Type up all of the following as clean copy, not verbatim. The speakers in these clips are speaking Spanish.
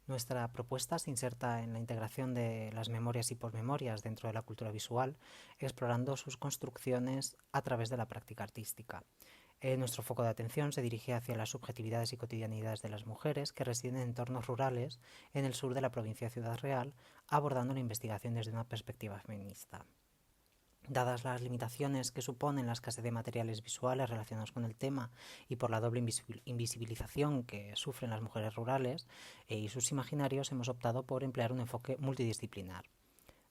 Nuestra propuesta se inserta en la integración de las memorias y posmemorias dentro de la cultura visual, explorando sus construcciones a través de la práctica artística. Nuestro foco de atención se dirige hacia las subjetividades y cotidianidades de las mujeres que residen en entornos rurales en el sur de la provincia de Ciudad Real, abordando la investigación desde una perspectiva feminista. Dadas las limitaciones que suponen la escasez de materiales visuales relacionados con el tema y por la doble invisibilización que sufren las mujeres rurales y sus imaginarios, hemos optado por emplear un enfoque multidisciplinar.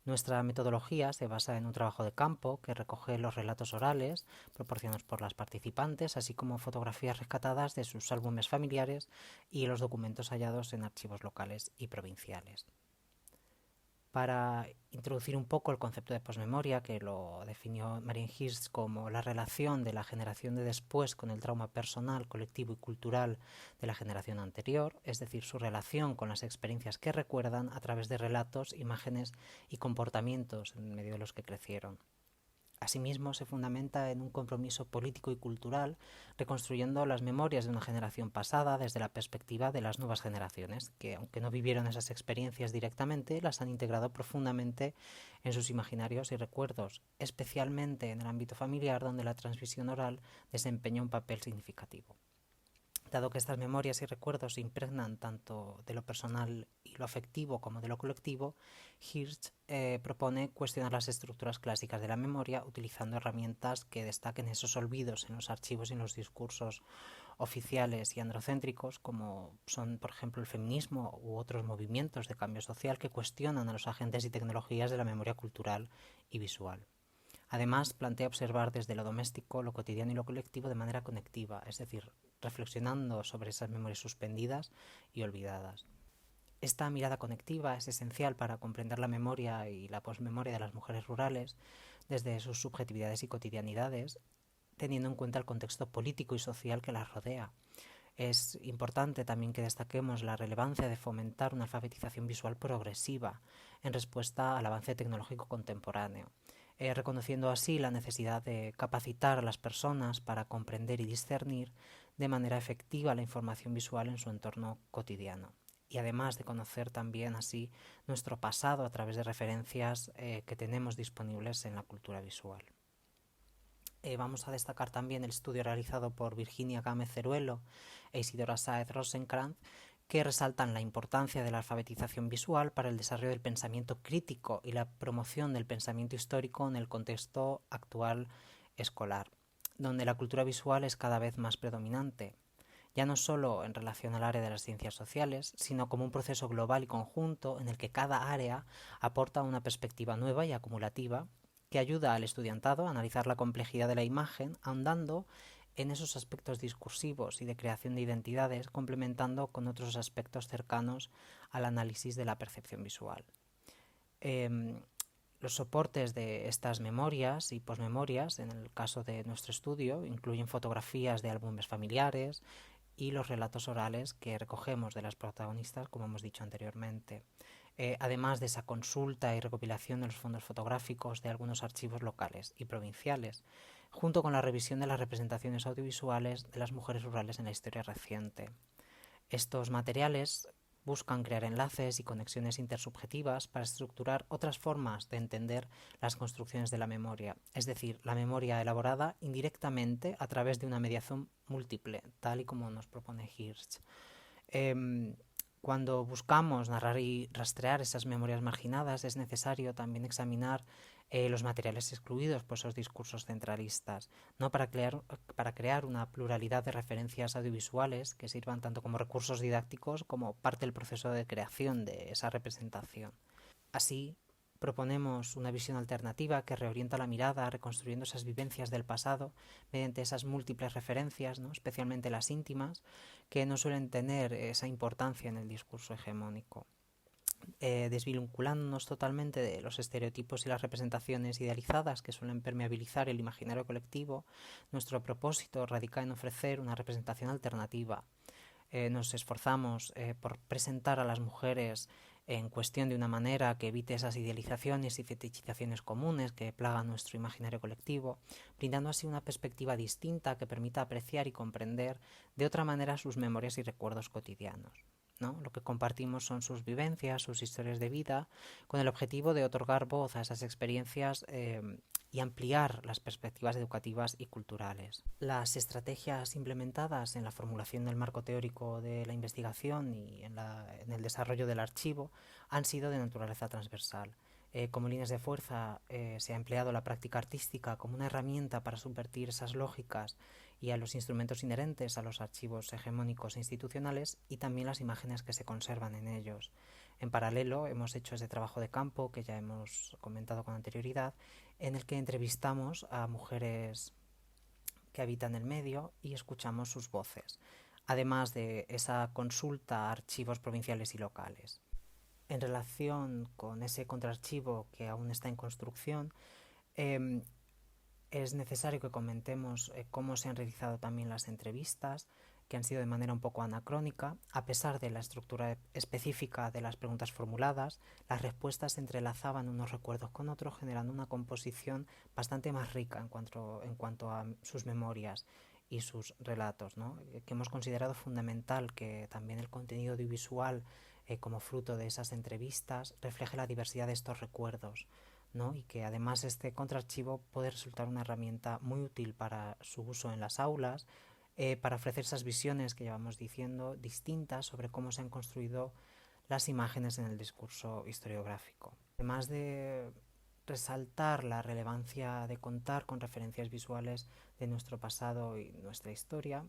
Nuestra metodología se basa en un trabajo de campo que recoge los relatos orales proporcionados por las participantes, así como fotografías rescatadas de sus álbumes familiares y los documentos hallados en archivos locales y provinciales. Para introducir un poco el concepto de posmemoria, que lo definió Marian Hirst como la relación de la generación de después con el trauma personal, colectivo y cultural de la generación anterior, es decir, su relación con las experiencias que recuerdan a través de relatos, imágenes y comportamientos en medio de los que crecieron. Asimismo, se fundamenta en un compromiso político y cultural, reconstruyendo las memorias de una generación pasada desde la perspectiva de las nuevas generaciones, que aunque no vivieron esas experiencias directamente, las han integrado profundamente en sus imaginarios y recuerdos, especialmente en el ámbito familiar, donde la transmisión oral desempeña un papel significativo. Dado que estas memorias y recuerdos se impregnan tanto de lo personal y lo afectivo como de lo colectivo, Hirsch propone cuestionar las estructuras clásicas de la memoria utilizando herramientas que destaquen esos olvidos en los archivos y en los discursos oficiales y androcéntricos, como son, por ejemplo, el feminismo u otros movimientos de cambio social que cuestionan a los agentes y tecnologías de la memoria cultural y visual. Además, plantea observar desde lo doméstico, lo cotidiano y lo colectivo de manera conectiva, es decir, reflexionando sobre esas memorias suspendidas y olvidadas. Esta mirada conectiva es esencial para comprender la memoria y la posmemoria de las mujeres rurales desde sus subjetividades y cotidianidades, teniendo en cuenta el contexto político y social que las rodea. Es importante también que destaquemos la relevancia de fomentar una alfabetización visual progresiva en respuesta al avance tecnológico contemporáneo, reconociendo así la necesidad de capacitar a las personas para comprender y discernir de manera efectiva la información visual en su entorno cotidiano. Y además de conocer también así nuestro pasado a través de referencias que tenemos disponibles en la cultura visual. Vamos a destacar también el estudio realizado por Virginia Gámez Ceruelo e Isidora Sáez Rosenkrantz, que resaltan la importancia de la alfabetización visual para el desarrollo del pensamiento crítico y la promoción del pensamiento histórico en el contexto actual escolar, donde la cultura visual es cada vez más predominante, ya no solo en relación al área de las ciencias sociales, sino como un proceso global y conjunto en el que cada área aporta una perspectiva nueva y acumulativa que ayuda al estudiantado a analizar la complejidad de la imagen, ahondando en esos aspectos discursivos y de creación de identidades, complementando con otros aspectos cercanos al análisis de la percepción visual. Los soportes de estas memorias y posmemorias, en el caso de nuestro estudio, incluyen fotografías de álbumes familiares y los relatos orales que recogemos de las protagonistas, como hemos dicho anteriormente. Además de esa consulta y recopilación de los fondos fotográficos de algunos archivos locales y provinciales, junto con la revisión de las representaciones audiovisuales de las mujeres rurales en la historia reciente. Estos materiales buscan crear enlaces y conexiones intersubjetivas para estructurar otras formas de entender las construcciones de la memoria, es decir, la memoria elaborada indirectamente a través de una mediación múltiple, tal y como nos propone Hirsch. Cuando buscamos narrar y rastrear esas memorias marginadas, es necesario también examinar los materiales excluidos por esos discursos centralistas, ¿no? para crear una pluralidad de referencias audiovisuales que sirvan tanto como recursos didácticos como parte del proceso de creación de esa representación. Así, proponemos una visión alternativa que reorienta la mirada reconstruyendo esas vivencias del pasado mediante esas múltiples referencias, ¿no? Especialmente las íntimas, que no suelen tener esa importancia en el discurso hegemónico. Desvinculándonos totalmente de los estereotipos y las representaciones idealizadas que suelen permeabilizar el imaginario colectivo, nuestro propósito radica en ofrecer una representación alternativa. Nos esforzamos por presentar a las mujeres en cuestión de una manera que evite esas idealizaciones y fetichizaciones comunes que plagan nuestro imaginario colectivo, brindando así una perspectiva distinta que permita apreciar y comprender de otra manera sus memorias y recuerdos cotidianos. ¿no? Lo que compartimos son sus vivencias, sus historias de vida, con el objetivo de otorgar voz a esas experiencias y ampliar las perspectivas educativas y culturales. Las estrategias implementadas en la formulación del marco teórico de la investigación y en el desarrollo del archivo han sido de naturaleza transversal. Como líneas de fuerza se ha empleado la práctica artística como una herramienta para subvertir esas lógicas y a los instrumentos inherentes a los archivos hegemónicos e institucionales y también las imágenes que se conservan en ellos. En paralelo, hemos hecho ese trabajo de campo que ya hemos comentado con anterioridad, en el que entrevistamos a mujeres que habitan el medio y escuchamos sus voces, además de esa consulta a archivos provinciales y locales. En relación con ese contraarchivo que aún está en construcción, es necesario que comentemos cómo se han realizado también las entrevistas, que han sido de manera un poco anacrónica. A pesar de la estructura específica de las preguntas formuladas, las respuestas se entrelazaban unos recuerdos con otros, generando una composición bastante más rica en cuanto a sus memorias y sus relatos, ¿no? Que hemos considerado fundamental que también el contenido audiovisual, como fruto de esas entrevistas, refleje la diversidad de estos recuerdos, ¿no? Y que además este contraarchivo puede resultar una herramienta muy útil para su uso en las aulas, para ofrecer esas visiones que llevamos diciendo, distintas sobre cómo se han construido las imágenes en el discurso historiográfico. Además de resaltar la relevancia de contar con referencias visuales de nuestro pasado y nuestra historia,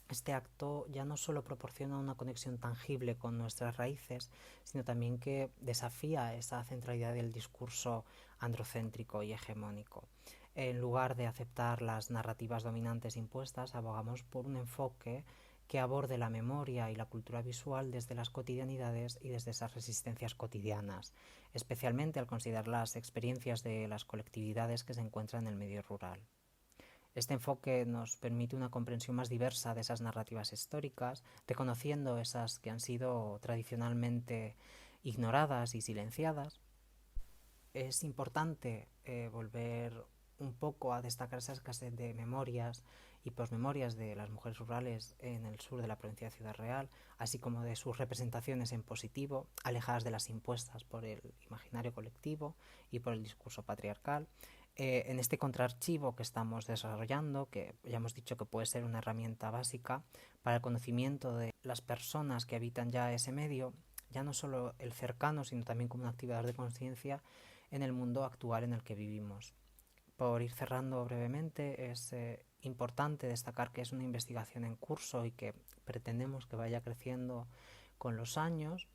este acto ya no solo proporciona una conexión tangible con nuestras raíces, sino también que desafía esa centralidad del discurso androcéntrico y hegemónico. En lugar de aceptar las narrativas dominantes impuestas, abogamos por un enfoque que aborde la memoria y la cultura visual desde las cotidianidades y desde esas resistencias cotidianas, especialmente al considerar las experiencias de las colectividades que se encuentran en el medio rural. Este enfoque nos permite una comprensión más diversa de esas narrativas históricas, reconociendo esas que han sido tradicionalmente ignoradas y silenciadas. Es importante volver un poco a destacar esa escasez de memorias y posmemorias de las mujeres rurales en el sur de la provincia de Ciudad Real, así como de sus representaciones en positivo, alejadas de las impuestas por el imaginario colectivo y por el discurso patriarcal. En este contraarchivo que estamos desarrollando, que ya hemos dicho que puede ser una herramienta básica para el conocimiento de las personas que habitan ya ese medio, ya no solo el cercano, sino también como un activador de conciencia en el mundo actual en el que vivimos. Por ir cerrando brevemente, es importante destacar que es una investigación en curso y que pretendemos que vaya creciendo con los años,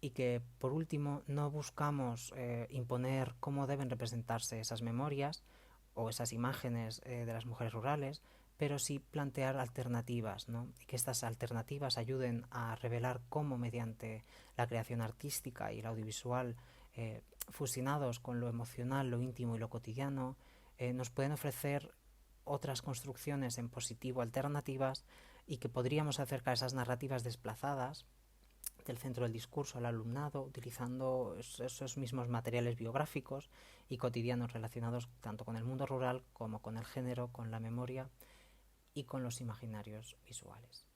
y que, por último, no buscamos imponer cómo deben representarse esas memorias o esas imágenes de las mujeres rurales, pero sí plantear alternativas, ¿no? Y que estas alternativas ayuden a revelar cómo, mediante la creación artística y el audiovisual, fusionados con lo emocional, lo íntimo y lo cotidiano, nos pueden ofrecer otras construcciones en positivo alternativas, y que podríamos acercar esas narrativas desplazadas del centro del discurso al alumnado, utilizando esos mismos materiales biográficos y cotidianos relacionados tanto con el mundo rural como con el género, con la memoria y con los imaginarios visuales.